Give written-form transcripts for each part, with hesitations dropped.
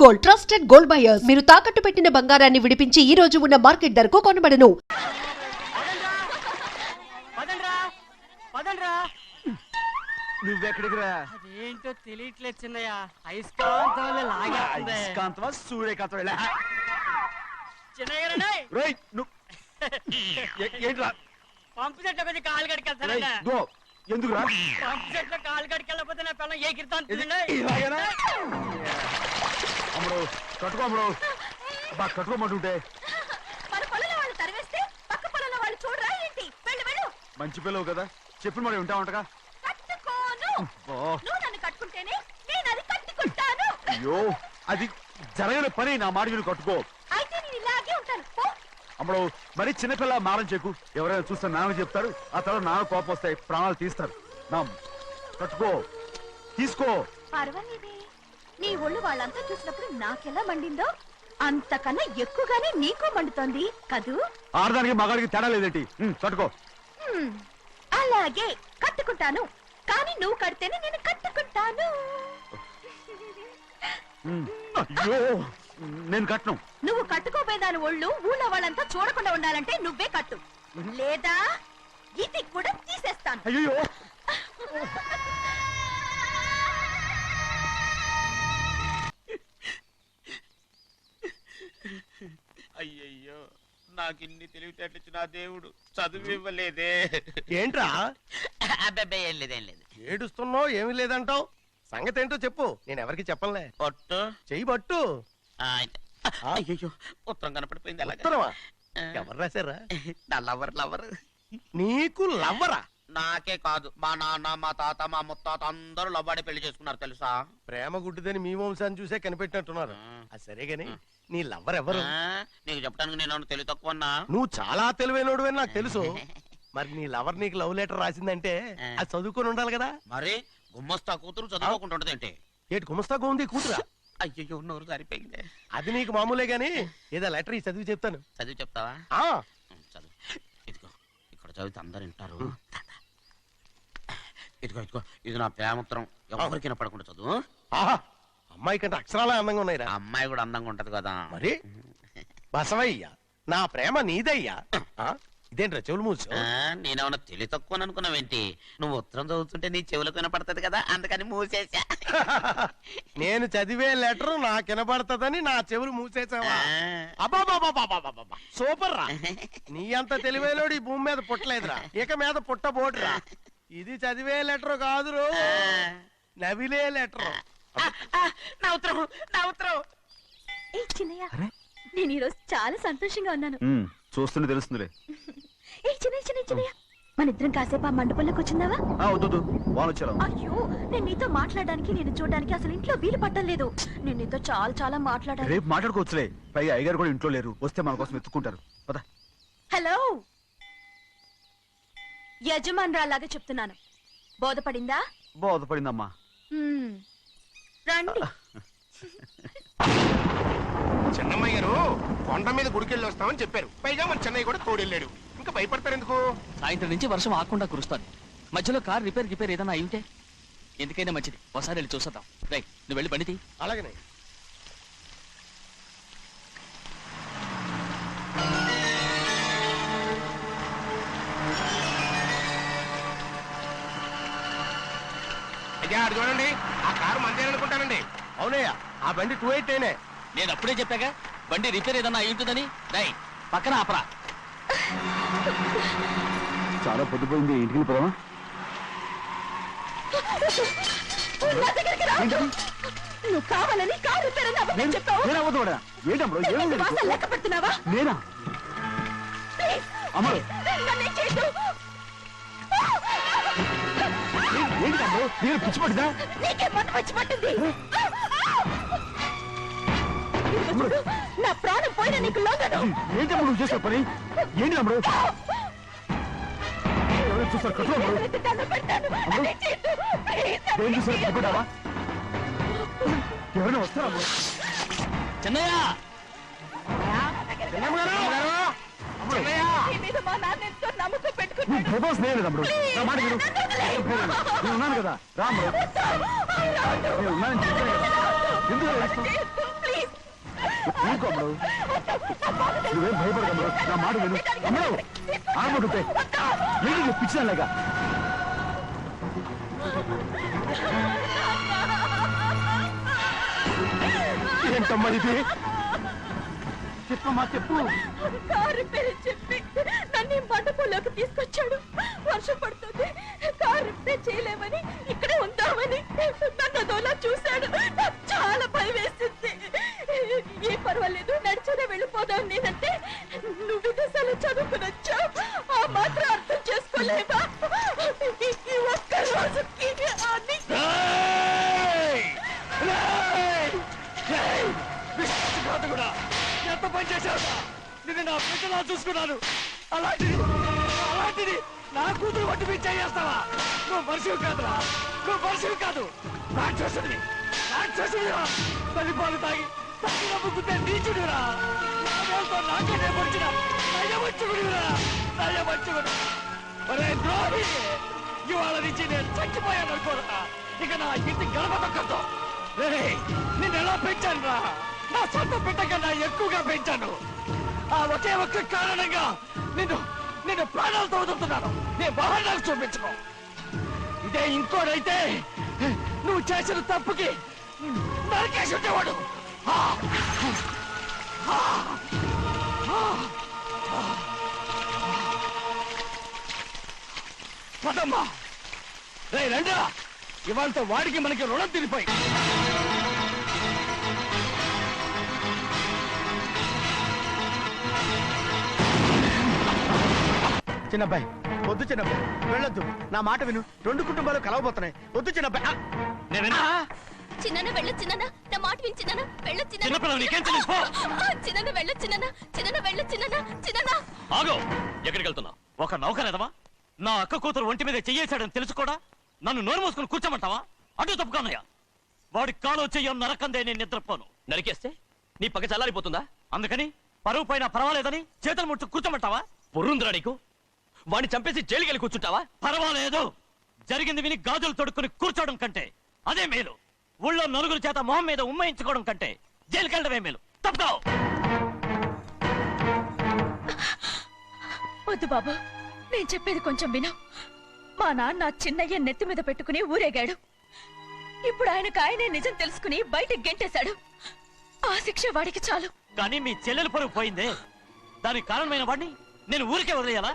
Gold trusted gold buyers మీరు తాకట్టు పెట్టిన బంగారాన్ని విడిపించి ఈ రోజు ఉన్న మార్కెట్ ధరకు కొనబడను. అదేంటో తెలియట్లేదు చిన్నయ్య. అయస్కాంతం లాగేస్తుందా సూర్యకాంతం పంపు చెట్ల కొంచెం కాలు కడికెళ్తానండి. ఎందుకురా పంపు చెట్ల కాలు కడికెళ్ళకపోతే నా పిల్లలు ఏ కిర్తాను అమ్మడు కట్టుకో అమ్మడు బా కట్టుకోమంటుంటే మన పొలంలో వాళ్ళు తరివేస్తే పక్క పొలంలో వాళ్ళు చూడరా ఏంటి? వెళ్ళు వెళ్ళు. మంచి పిల్లవు కదా చెప్పిన మరి ఉంటావంటగా. కట్టుకోను. నువ్వు నన్ను కట్టుకుంటేనే నేను అది కట్టుకుంటాను. అయ్యో అది జరగని పని, నా మాట మీరు కట్టుకో. అయితే నేను ఇలాగే ఉంటాను. పో. అమ్మడు మరి చిన్నపిల్ల మారం చెక్కు, ఎవరైనా చూస్తే నాన్న చెప్తారు, ఆ తర్వాత నాన్న కోపం వస్తాయి, ప్రాణాలు తీస్తారు. నా కట్టుకో తీసుకో. పర్వాలేదే, నీ ఒళ్ళు వాళ్ళంతా చూసినప్పుడు నాకెలా మండిందో అంతకన్నా ఎక్కువగానే నీకు మండుతోంది కదూ. ఆడదానికి మగాడికి తేడా లేదేంటి? కట్టుకో. అలాగే కట్టుకుంటాను, కానీ నువ్వు కడితేనే నేను కట్టుకుంటాను. అయ్యో నేను కట్టను. నువ్వు కట్టుకోపోయేదాని ఒళ్ళు ఊళ్ళో వాళ్ళంతా చూడకుండా ఉండాలంటే నువ్వే కట్టు, లేదా ఇది కూడా తీసేస్తాను. అయ్యో అయ్యయ్యో నాకిన్ని తెలివితేటలు నా దేవుడు చదువు ఇవ్వలేదే. ఏంట్రా అబ్బాయి ఏం లేదు ఏం లేదు. ఏడుస్తున్నావు? ఏమీ లేదంటావు. సంగతి ఏంటో చెప్పు, నేను ఎవరికి చెప్పనులే. పట్టు చెయ్యి పట్టు. అయ్యో ఉత్తరం కనపడిపోయింది. అలాగే ఉత్తరమా? ఎవరు రాశారా? నా లవర్ లవర్. నీకు లవ్వరా? నాకే కాదు, మా నాన్న మా తాత మా ముత్తాత అందరూ లవ్వాడి పెళ్లి చేసుకున్నారు తెలుసా. ప్రేమ గుడ్డిదని మీ వంశాన్ని చూసే కనిపెట్టినట్టున్నారు. అది సరే గాని నీ లవ్వర్ ఎవరు? నీకు చెప్పడానికి నేను తెలివి తక్కువన్నా. నువ్వు చాలా తెలివైనడు అని నాకు తెలుసు. మరి నీ లవర్ నీకు లవ్ లెటర్ రాసిందంటే అది చదువుకొని ఉండాలి కదా. మరి గుమ్మస్తా కూతురు చదువుకోకుండా ఉండదేంటి? ఏటి గుమస్తాగా ఉంది కూతురా? అయ్యో నోరు సరిపోయింది. అది నీకు మామూలే గాని ఏదో లెటర్ ఈ చదివి చెప్తాను. చదివి చెప్తావా? చదువు. ఇదిగో ఇక్కడ చదివితే అందరు వింటారు. ఇదిగో ఇదిగో ఇది నా ప్రేమోత్తరం, ఎవరికి వినపడకుండా చదువు. అమ్మాయి కంటే అక్షరాలే అందంగా ఉన్నాయి. అమ్మాయి కూడా అందంగా ఉంటది కదా. మరి బసవయ్య నా ప్రేమ నీదయ్యా. ఇదేంట్రా చెవులు మూసు? నేనేమన్నా తెలివి తక్కువ అనుకున్నావేంటి? నువ్వు ఉత్తరం చదువుతుంటే నీ చెవులకు వినపడుతుంది కదా, అందుకని మూసేసా. నేను చదివే లెటర్ నాకు వినపడుతుందని నా చెవులు మూసేసావా? అబ్బాబాబాబాబాబాబా సూపర్ రా. నీ అంత తెలివేలోడు ఈ భూమి మీద పుట్టలేదురా, ఇక మీద పుట్టబోడురా. ఇది చదివే లెటర్ కాదురు, నవిలే లెటర్. నా ఉత్తరం నా ఉత్తరం. ఏ చిన్నయ్య, నేను ఈరోజు చాలా సంతోషంగా ఉన్నాను. చూస్తుంటే తెలుస్తుందిలే. ఏ చిన్నయ్య చిన్నయ్య చిన్నయ్య, మన ఇద్దరం కాసేపు ఆ మండపంలోకి వచ్చిందావా? అయ్యో నేను నీతో మాట్లాడడానికి నేను చూడడానికి అసలు ఇంట్లో వీలు పట్టలేదు. నేను నీతో చాలా చాలా మాట్లాడాలి. రేపు మాట్లాడుకోవచ్చులే, పైగా అయ్యగారు కూడా ఇంట్లో లేరు, వస్తే మన కోసం ఎత్తుకుంటారు. హలో, యజమానురాలాగా చెప్తున్నాను, బోధపడిందా? బోధపడిందమ్మా. రండి. చెన్నమ్మాయి గారు కొండ మీద గుడికెళ్ళి వస్తామని చెప్పారు. పైగా మన చెన్నయ్య కూడా తోడెళ్ళాడు. ఇంకా భయపడతారు ఎందుకు? సాయంత్రం నుంచి వర్షం ఆకుండా కురుస్తాను. మధ్యలో కార్ రిపేర్ ఏదైనా అయి ఉంటే ఎందుకైనా మంచిది ఒకసారి వెళ్ళి చూసేద్దాం. రైట్, నువ్వు వెళ్ళి బండి తీ. అలాగనే. అయ్యా అది చూడండి, ఆ కారు మందేననుకుంటానండి. అవునయ్యా, ఆ బండి 288. నేను అప్పుడే చెప్పాగా బండి రిపేర్ ఏదైనా అయి ఉంటుందని. రైట్, పక్కన ఆపరా. చాలా పొద్దుపోయింది, ఇంటికి వెళ్ళిపోదామా? నువ్వు కావాలని కారు రిపేర్ అని చెప్పావు. లెక్క పెడుతున్నావా? నేనా? అమ్మా పిచ్చి పట్టిందా? నీకే మొన్న పిచ్చి పట్టింది. నా ప్రాణం పోయినా నీకు లోగను. ఏంటి అమ్మ నువ్వు చేసే పని? ఏంటి అమ్మడు? చూస్తారు కట్టు చూసారా? ఎవరైనా వస్తారా? చెన్నయ్య నమ్మకం పెట్టుకున్నాను. ఉన్నాను కదా, రాము నేను ఉన్నానని చెప్పాను కదా. ఎందుకు ఊరుకో అమ్మడు. నువ్వేం భయపడకమ్మడు, నా మాట విను. అమ్మడు ఆడబడుతే ఏంటి పిచ్చినాలేగా. ఏంటమ్మా ఇది? చెప్పమ్మా చెప్పు. కారు పేరు చెప్పి నన్ను ఈ మండపంలోకి తీసుకొచ్చాడు. వర్షం పడుతుంది, కారు రిపేర్ చేయలేమని ఇక్కడే ఉందామని నన్ను అదోలా చూశాడు. నాకు చాలా భయం వేసింది. ఏ పర్వాలేదు, నడిచేదే వెళ్ళిపోదాం నేనంటే, నువ్వు విదేశాలు చదువుకుని వచ్చావు, ఆ మాత్రం అర్థం చేసుకోలేవా? ఈ ఒక్క రోజుకి అన్ని ఎంత పని చేశావు? నేను నా బిడ్డలా చూసుకున్నాను. అలాంటిది నా కూతురు వంటి మీద చేస్తావా? నువ్వు మనిషివి కాదురా, నువ్వు మనిషివి కాదు. రాక్షసుడివి, రాక్షసుడిరా. తల్లిపాలు తాగి తల్లిలో ముగ్గుతే నీచుడిరా. నాకేనే పొడిచిన నయవంచుకుడిరా, నయవంచుకుడు. ఒరే ద్రోహి, ఇవాళ నుంచి నేను చచ్చిపోయాను అనుకోరా. ఇక నా ఇంటి గడప తొక్కతో నిన్ను ఎలా పెంచాను రా? నా సొంత బిడ్డ కన్నా ఎక్కువగా పెంచాను. ఆ ఒకే ఒక్క కారణంగా నిన్ను ప్రాణాలతో వదులుతున్నాను. నేను వాహనాలు చూపించుకో. ఇదే ఇంకోడైతే నువ్వు చేసిన తప్పుకి నరికేసి ఉండేవాడు. పదమ్మా, రే రండా. ఇవాళతో వాడికి మనకి రుణం తిరిగిపోయి. చిన్నబ్బాయి వద్దు, చిన్నబ్బాయి వెళ్ళొద్దు. నా మాట విను. 2 కుటుంబాలు కలవబోతున్నాయి. వద్దు చిన్నబ్బాయి. చిన్న వెళ్ళు, చిన్న నా మాట విని, చిన్న వెళ్ళు, చిన్నపిల్లలు నీకేం తెలియదు, పో. చిన్న వెళ్ళు, చిన్న వెళ్ళు, చిన్న. ఆగో, ఎక్కడికి వెళ్తున్నావు? ఒక నౌకనేదవా? నా అక్క కూతురు ఒంటి మీద చెయ్యేశాడని తెలుసు కూడా నన్ను నోరు మూసుకుని కూర్చోమంటావా? అటు తప్పుకున్నాయా? వాడి కాలో చెయ్యం నరకందే నేను నిద్రపోను. నరికేస్తే నీ పక్క చల్లారిపోతుందా? అందుకని పరువు పైన పర్వాలేదని చేతులు ముట్టు కూర్చోమంటావా? పొర్రుందిరా నీకు? వాడిని చంపేసి జైలుకెళ్ళి కూర్చుంటావా? పర్వాలేదు, జరిగింది విని గాజులు తొడుక్కుని కూర్చోవడం కంటే అదే మేలు. ఊళ్ళో నలుగురు చేత మొహం మీద ఉమ్మయించుకోవడం కంటే జైలుకెళ్ళడమే మేలు. తప్పుకో. వద్దు బాబు, నేను చెప్పేది కొంచెం విను. మా నాన్న చిన్నయ్య నెత్తి మీద పెట్టుకుని ఊరేగాడు. ఇప్పుడు ఆయనే నిజం తెలుసుకుని బయటకు గెంటేశాడు. ఆ శిక్ష వాడికి చాలు. కానీ మీ చెల్లెలు పరువు పోయిందే, దానికి కారణమైన వాడిని నేను ఊరికే వదిలేయాలా?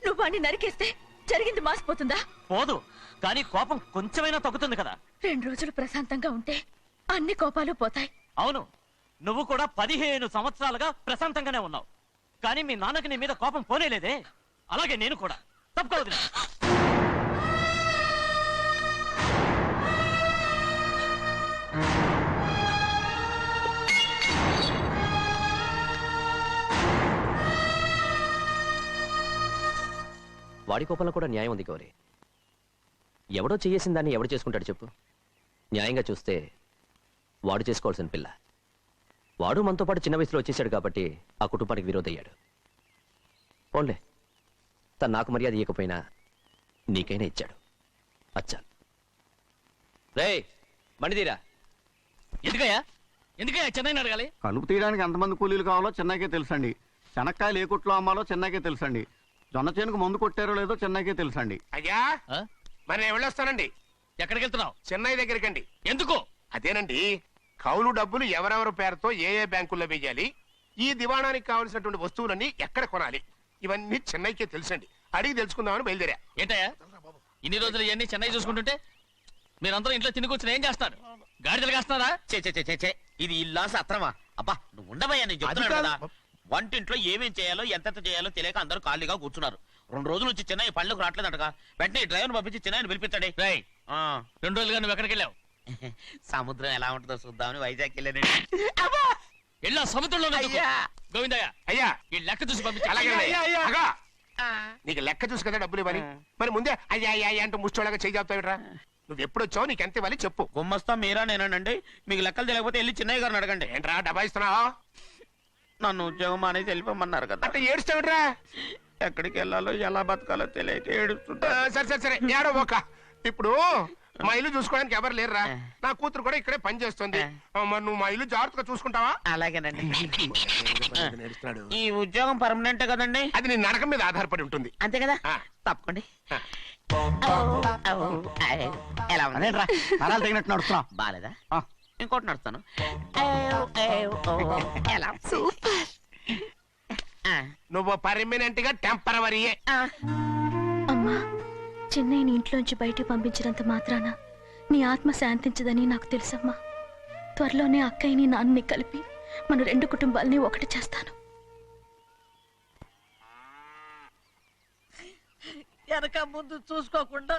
నువ్వు వాడిని నరికేస్తే జరిగింది మాసిపోతుందా? పోదు, కానీ కోపం కొంచెమైనా తగ్గుతుంది కదా. 2 రోజులు ప్రశాంతంగా ఉంటే అన్ని కోపాలు పోతాయి. అవును, నువ్వు కూడా 15 సంవత్సరాలుగా ప్రశాంతంగానే ఉన్నావు. కానీ మీ నాన్నకి నీ మీద కోపం పోనేలేదే. అలాగే నేను కూడా. తప్పుకోవద్దు. వాడి కోపంలో కూడా న్యాయం ఉంది గౌరీ. ఎవడో చేసిన దాన్ని ఎవడు చేసుకుంటాడు చెప్పు? న్యాయంగా చూస్తే వాడు చేసుకోవాల్సిన పిల్ల. వాడు మనతో పాటు చిన్న వయసులో వచ్చేసాడు కాబట్టి ఆ కుటుంబానికి విరోధయ్యాడు. పోన్లే, తను నాకు మర్యాద ఇవ్వకపోయినా నీకైనా ఇచ్చాడు. అచ్చా రే మణిదీరా. ఎందుకయ్యా చెన్నైని అడగాలి? కలుపు తీయడానికి ఎంతమంది కూలీలు కావాలో చెన్నైకే తెలుసండి. శనక్కాయలు ఏ కొట్లో అమ్మాలో చెన్నైకే తెలుసండి. జొన్న చేనుకు మందు కొట్టారో లేదో చెన్నైకే తెలుసండి. అయ్యా మరి నేను వెళ్ళొస్తానండి. ఎక్కడికి వెళ్తున్నావు? చెన్నై దగ్గరికండి. ఎందుకు? అదేనండి, కౌలు డబ్బులు ఎవరెవరి పేరుతో ఏ బ్యాంకుల్లో వేయాలి, ఈ దివాణానికి కావలసినటువంటి వస్తువులన్నీ ఎక్కడ కొనాలి, ఇవన్నీ చెన్నైకే తెలుసండి. అడిగి తెలుసుకుందామని బయలుదేరా. ఏంటయ్యా ఇన్ని రోజులు ఇవన్నీ చెన్నై చూసుకుంటుంటే మీరందరూ ఇంట్లో తిని కూర్చుని ఏం చేస్తారు? గాడిదలు కాస్తున్నారా? చే ఇది ఇల్లా సత్రమా? అబ్బా నువ్వు ఉండవయ్యా, నేను చెప్తున్నాను కదా. వంటింట్లో ఏమేం చేయాలో ఎంతెంత చేయాలో తెలియక అందరూ ఖాళీగా కూర్చున్నారు. 2 రోజుల నుంచి చెన్నై పళ్ళకు రావట్లేదంటగా. వెంటనే డ్రైవర్ పంపించి చెన్నైని పిలిపించండి. 2 రోజులుగా నువ్వు ఎక్కడికి వెళ్ళావు? సముద్రం ఎలా ఉంటుందో చూద్దామని వైజాగ్ వెళ్ళానండి. వెళ్ళా సముద్రంలో గోవిందయ్య అయ్యా ఈ లెక్క చూసి పంపించు. అగా, నీకు లెక్క చూసి కదా డబ్బులు ఇవ్వాలి. మరి ముందే అయ్యా అయ్యా అంటూ ముష్టోళ్ళగా చేయి చెప్తావిట్రా. నువ్వు ఎప్పుడు వచ్చావు, నీకు ఎంత ఇవ్వాలి చెప్పు. గుమ్మస్తా మీరా నేనండి. మీకు లెక్కలు తెలియకపోతే వెళ్ళి చిన్నయ్య గారిని అడగండి. ఏంట్రా డబ్బా ఇస్తున్నావా? నన్ను ఉద్యోగం అనేది వెళ్ళిపోమన్నారు కదా. అంటే ఏడుస్తావిట్రా. ఎక్కడికి వెళ్ళాలో ఎలా బతకాలో తెలియక ఏడుస్తుంటా. సరే ఏడో ఒక. ఇప్పుడు మా ఇల్లు చూసుకోవడానికి ఎవరు లేరురా. నా కూతురు కూడా ఇక్కడే పని చేస్తుంది. మరి నువ్వు మా ఇల్లు జాగ్రత్తగా చూసుకుంటావా? అలాగేనండి. నడుస్తున్నాడు. ఈ ఉద్యోగం పర్మనెంట్ కదండి? అది నీ నరకం మీద ఆధారపడి ఉంటుంది. అంతే కదా? ఆ. తప్పకండి. ఎలా ఉంది? అదేంట్రా నరాలు తగినట్టు నడుస్తున్నావు. బాలేదా? ఆ. ఇంకోటి నడుస్తాను. ఎలా? ఆ. నువ్వు పర్మనెంట్ గా టెంపరవరీయే. ఆ. అమ్మా, చెన్నైని ఇంట్లోంచి బయటకు పంపించినంత మాత్రాన నీ ఆత్మ శాంతించదని నాకు తెలుసమ్మా. త్వరలోనే అక్కయ్యని నాన్నని కలిపి మన 2 కుటుంబాలని ఒకటి చేస్తాను. వెనక ముందు చూసుకోకుండా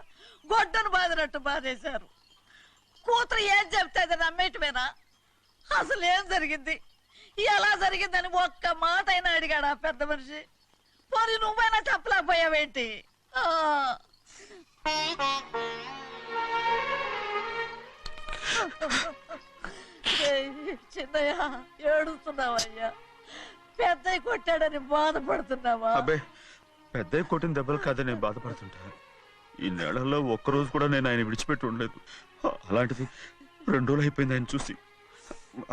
గొడ్డను బాదినట్టు బాధేశారు. కూతురు ఏం చెప్తే అది నమ్మేయటమేనా? అసలు ఏం జరిగింది, ఎలా జరిగిందని ఒక్క మాట అయినా అడిగాడు ఆ పెద్ద మనిషి. పోనీ నువ్వైనా చెప్పలేకపోయావేంటి? చిన్నయ్య, ఏడుస్తున్నావయ్యా? పెద్దయ్య కొట్టాడని బాధపడుతున్నావా? అబ్బే, పెద్దయ్య కొట్టిన దెబ్బలు కాదని నేను బాధపడుతుంటా. ఈ నెలల్లో ఒక్కరోజు కూడా నేను ఆయన విడిచిపెట్టి ఉండలేదు. అలాంటిది 2 రోజులు అయిపోయింది ఆయన చూసి.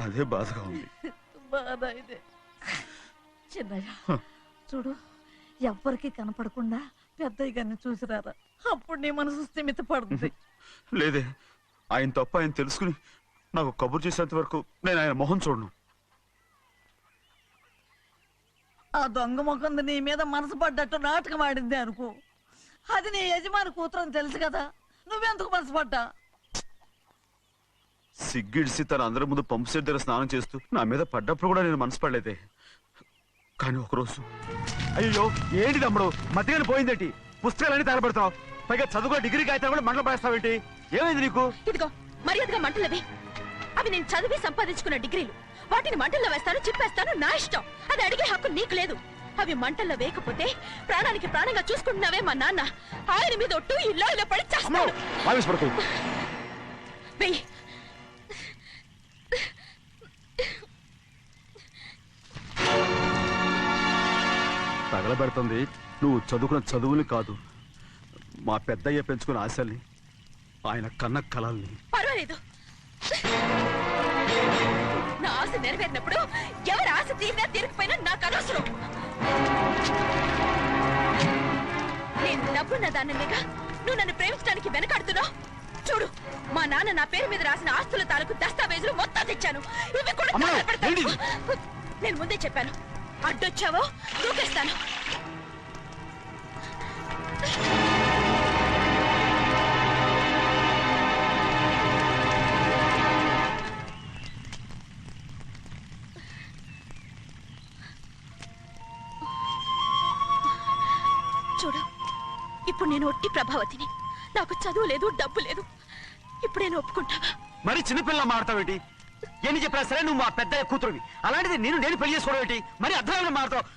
అదే బాధగా ఉంది. బాధ ఇదే. చిన్నయ్య చూడు, ఎవ్వరికి కనపడకుండా పెద్దయ్య గారిని చూసిరారా, అప్పుడు నీ మనసు స్థిమిత పడుతుంది. లేదే, ఆయన తప్ప ఆయన తెలుసుకుని నాకు కబురు చేసేంత వరకు నేను ఆయన మొహం చూడను. ఆ దొంగ ముఖంది నీ మీద మనసు పడ్డట్టు నాటకం ఆడింది అనుకో, అది నీ యజమాని కూతురని తెలుసు కదా, నువ్వెందుకు మనసు పడ్డా? సిగ్గిడిసి తన అందరి ముందు పంపు సెట్ దగ్గర స్నానం చేస్తూ నా మీద పడ్డప్పుడు కూడా నేను మనసు పడలేదే. కానీ ఒకరోజు, అయ్యో ఏంటి తమ్ముడు మధ్యగానే పోయిందేంటి? పుస్తకాలన్నీ తగలబెడతావు, పైగా చదువుకో డిగ్రీ కాగితాలు కూడా మంటలు పడేస్తావేంటి? ఏమైంది నీకు? ఇదిగో మర్యాదగా మంటలవి. అవి నేను చదివి సంపాదించుకున్న డిగ్రీలు. వాటిని మంటల్లో వేస్తాను, చిప్పేస్తాను, నా ఇష్టం. అది అడిగే హక్కు నీకు లేదు. అవి మంటల్లో వేయకపోతే ప్రాణానికి ప్రాణంగా చూసుకుంటున్నావే మా నాన్న, ఆయన మీద ఒట్టు ఇల్లు ఇలా పడి చేస్తాను. వెయ్యి. తగలబెడుతుంది నువ్వు చదువుకున్న చదువులు కాదు, మా పెద్దయ్య పెంచుకున్న ఆశల్ని, ఆయన కన్న కలల్ని. పర్వాలేదు, నా ఆశ నెరవేరినప్పుడు ఎవరి ఆశ తీరినా తీరకపోయినా నాకు అనవసరం. నేను డబ్బున్న దానిగా నువ్వు నన్ను ప్రేమించడానికి వెనకాడుతున్నావు. చూడు, మా నాన్న నా పేరు మీద రాసిన ఆస్తుల తాలూకు దస్తావేజులు మొత్తం తెచ్చాను. ఇవి కూడా తగలబెడతాను. నేను ముందే చెప్పాను, అడ్డొచ్చావో దూకేస్తాను. చూడు, ఇప్పుడు నేను ఒట్టి ప్రభావతిని. నాకు చదువు లేదు, డబ్బు లేదు. ఇప్పుడు నేను ఒప్పుకుంటావా? మరి చిన్నపిల్ల మాడతావేంటి? ఎన్ని చెప్పినా సరే నువ్వు మా పెద్దయ్య కూతురువి. అలాంటిది నేను పెళ్లి చేసుకోవడం ఏంటి? మరి అర్థమైన మాడతావు.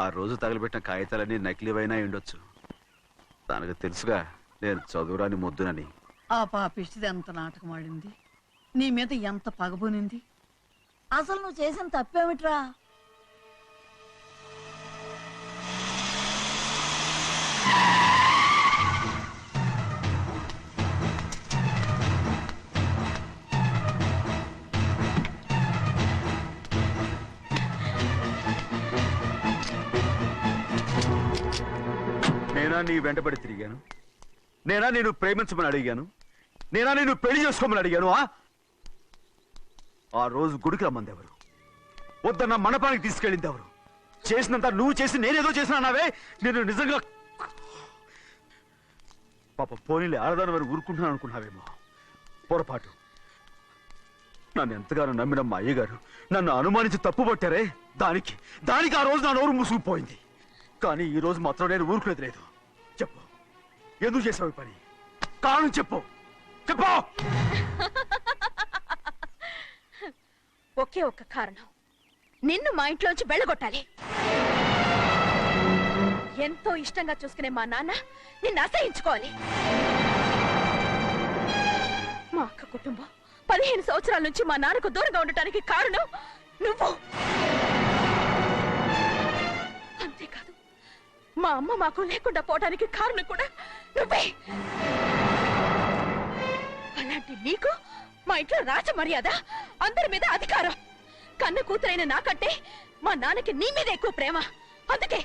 ఆ రోజు తగలబెట్టిన కాగితాలన్నీ నకిలీవైనా ఉండొచ్చు. తనకు తెలుసుగా నేను చదువురాని మొద్దునని. ఆ పాపిష్టిది ఎంత నాటకం ఆడింది, నీ మీద ఎంత పగబోనింది. అసలు నువ్వు చేసిన తప్పేమిట్రా? నేనా నీ వెంటబడి తిరిగాను? నేనా నేను ప్రేమించమని అడిగాను? నేనా నేను పెళ్లి చేసుకోమని అడిగాను? ఆ రోజు గుడికి రమ్మంది ఎవరు? వద్దన్న మండపానికి తీసుకెళ్ళింది ఎవరు? చేసినంత నువ్వు చేసి నేనేదో చేసినా అన్నావే. నేను నిజంగా పాప పోనీలే ఆడదాని వారు ఊరుకుంటున్నాను అనుకున్నావేమో. పొరపాటు. నన్ను ఎంతగానో నమ్మిన మా అయ్యగారు నన్ను అనుమానించి తప్పు పట్టారే, దానికి ఆ రోజు నా నోరు మూసుకుపోయింది. కానీ ఈ రోజు మాత్రం నేను ఊరుకునేది లేదు. చెప్పు, ఎందుకు చేసావు ఈ పని? కారణం చెప్పు. ఒకే ఒక్క కారణం, నిన్ను మా ఇంట్లోంచి వెళ్ళగొట్టాలి. ఎంతో ఇష్టంగా చూసుకునే మా నాన్న నిన్ను అసహించుకోవాలి. మా అక్క కుటుంబం 15 సంవత్సరాల నుంచి మా నాన్నకు దూరంగా ఉండటానికి కారణం నువ్వు. అంతేకాదు, మా అమ్మ మాకు లేకుండా పోవడానికి కారణం కూడా నువ్వే. అలాంటి నీకు మా ఇంట్లో రాజ మర్యాద, అందరి మీద అధికారం. కన్న కూతురైన నాకంటే మా నాన్నకి నీ మీద ఎక్కువ ప్రేమ. అందుకే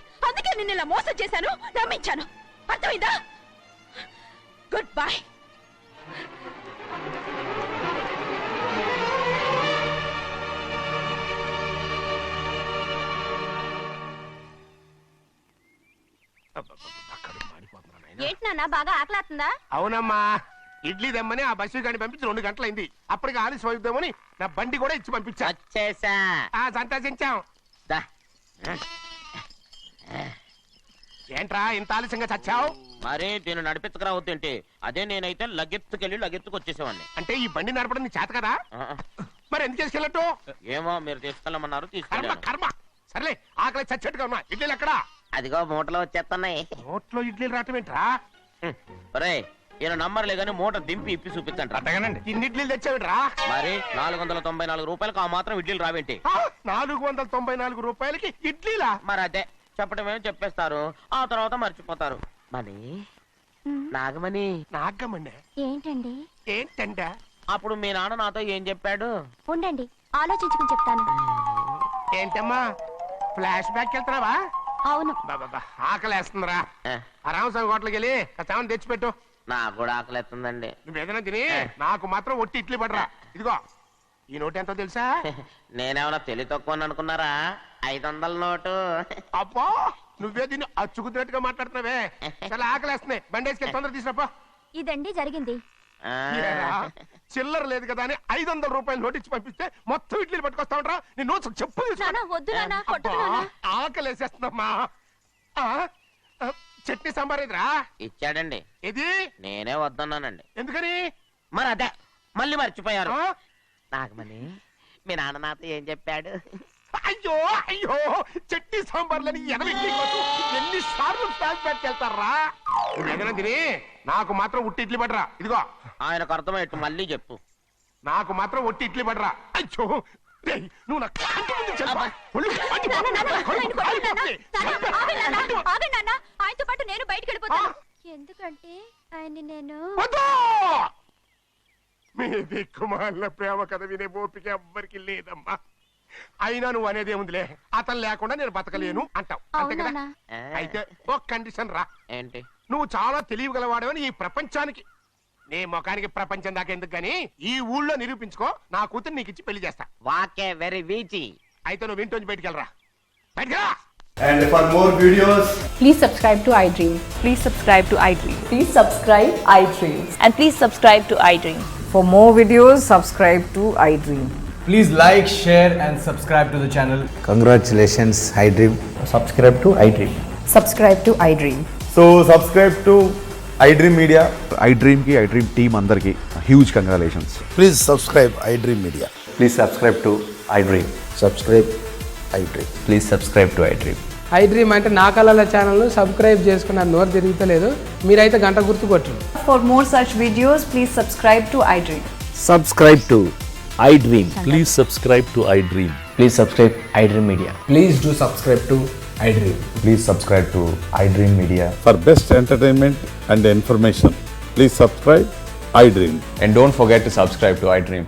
నిన్ను ఇలా మోసం చేశాను, నమ్మించాను. అర్థమైందా? Good bye. ఏంటి నాన్న, బాగా ఆకలాతుందా? అవునమ్మా, ఇడ్లీ దమ్మని ఆ బస్సు గాని పంపించి 2 గంటలైంది. అప్పటికి ఆలస్యం అవుతామని నా బండి కూడా ఇచ్చి పంపించా. వచ్చేసా. సంతోషించాం. దా. ఏంట్రా ఇంత ఆలస్యంగా చచ్చావు? మరి నేను నడిపించకరావద్దేంటి? అదే నేనైతే లగెత్తుకు వచ్చేసేవాడిని. అంటే ఈ బండి నడపడం నీ చేత కదా? మరి ఎందుకు తీసుకెళ్ళట్టు? ఏమో మీరు తీసుకెళ్ళమన్నారు, కర్మ తీసుకెళ్ళాను. కర్మ. సర్లే, ఆకలి చచ్చేట్టుగా ఉన్నా. ఇడ్లీలు ఎక్కడా? అదిగో మూటలో వచ్చేస్తున్నాయి. నోట్లో ఇడ్లీలు రావటం ఏంట్రా? ఒరే, ఈయన నంబర్లే గానీ మూట దింపి ఇప్పి చూపించండి. అట్టగానండి. ఇన్ని ఇడ్లీలు తెచ్చావిడ్రా? మరి 494 రూపాయలకు ఆ మాత్రం ఇడ్లీలు రావేంటి? 494 రూపాయలకి ఇడ్లీలా? మరి అదే చెప్పడమేమో చెప్పేస్తారు, ఆ తర్వాత మర్చిపోతారు. మనీ నాగమణి. నాగమణి ఏంటండి? ఏంటంట? అప్పుడు మీ నాన్న నాతో ఏం చెప్పాడు? ఉండండి, ఆలోచించుకుని చెప్తాను. ఏంటమ్మా, ఫ్లాష్ బ్యాక్ వెళ్తున్నావా? అవును. బాబా ఆకలేస్తుందిరా. ఆ రామస్వామి హోటల్కి వెళ్ళి కాస్త తెచ్చిపెట్టు. నాకు కూడా ఆకలిస్తుందండి. నువ్వేదైనా తిని నాకు మాత్రం ఒట్టి ఇడ్లీ పడరా. ఇదిగో, ఈ నోటు ఎంతో తెలుసా? నేనేమన్నా తెలివి తక్కువ అనుకున్నారా? 500 నోటు. అబ్బో, నువ్వే దీన్ని అచ్చుకుతున్నట్టుగా మాట్లాడుతున్నావే. చాలా ఆకలేస్తున్నాయి, బండి వేసుకెళ్ళి తొందర తీసినప్ప. ఇదండి జరిగింది. చిల్లర లేదు కదా అని 500 రూపాయలు నోటు ఇచ్చి పంపిస్తే మొత్తం ఇడ్లీలు పట్టుకొస్తా ఉంటా. నీ నోట్స్ చెప్పు. ఆకలేసేస్తుందమ్మా. చట్నీ సాంబార్ ఎదురా ఇచ్చాడండి. ఇది నేనే వద్దన్నానండి. ఎందుకని? మరి అదే మళ్ళీ మర్చిపోయారు. నాగమణి, మీ నాన్న నాతో ఏం చెప్పాడు? అయ్యో అయ్యో, చట్నీ సాంబార్లని ఎన్నిసార్లు ఫ్లాష్ బ్యాక్ వెళ్తారా? నువ్వేదైనా తిని నాకు మాత్రం ఉట్టి ఇడ్లీ పడరా. ఇదిగో, ఆయనకు అర్థమయ్యట్టు మళ్ళీ చెప్పు. నాకు మాత్రం ఒట్టి ఇడ్లీ పడరా. అయ్యో, నువ్వు నా కంటి ముందు చెప్పా. ఆయనతో పాటు నేను బయటికి వెళ్ళిపోతాను. ఎందుకంటే ఆయన నేను మీ దిక్కుమాలిన ప్రేమ కథ వినే ఓపిక ఎవ్వరికి లేదమ్మా. అయినా నువ్వు అనేదేముందిలే, అతను లేకుండా నేను బతకలేను అంటావు, అంతే కదా? అయితే ఒక కండిషన్ రా. ఏంటి? నువ్వు చాలా తెలియగలవాడవని ఈ ప్రపంచానికి, నీ ముఖానికి ప్రపంచం దాకా ఎందుకు గాని ఈ ఊళ్ళో నిరూపించుకో. నా కూతురు నీకు ఇచ్చి పెళ్లి చేస్తా. వాకే వెరీ వీచి. అయితే నువ్వు ఇంటి బయటికి వెళ్ళరా. బయటికి. And for more videos, please subscribe to iDream. Please subscribe to iDream. Please subscribe iDream. And please subscribe to iDream. For more videos, subscribe to iDream. please like, share and subscribe to the channel. Congratulations, iDream. Subscribe to iDream. Subscribe to iDream. So subscribe to iDream Media. iDream ki iDream team andarki huge congratulations. Please subscribe iDream Media. Please subscribe to iDream. Subscribe iDream. Please subscribe to iDream. iDream అంటే నా కళల channel subscribe చేసుకున్న నోరు తిరుగుతలేదు, మీరైతే గంట గుర్తు కొట్టండి. For more such videos, please subscribe to iDream. Subscribe to iDream. Please subscribe to iDream. Please subscribe iDream Media. Please do subscribe to iDream. Please subscribe to iDream Media. For best entertainment and information, please subscribe iDream. And don't forget to subscribe to iDream.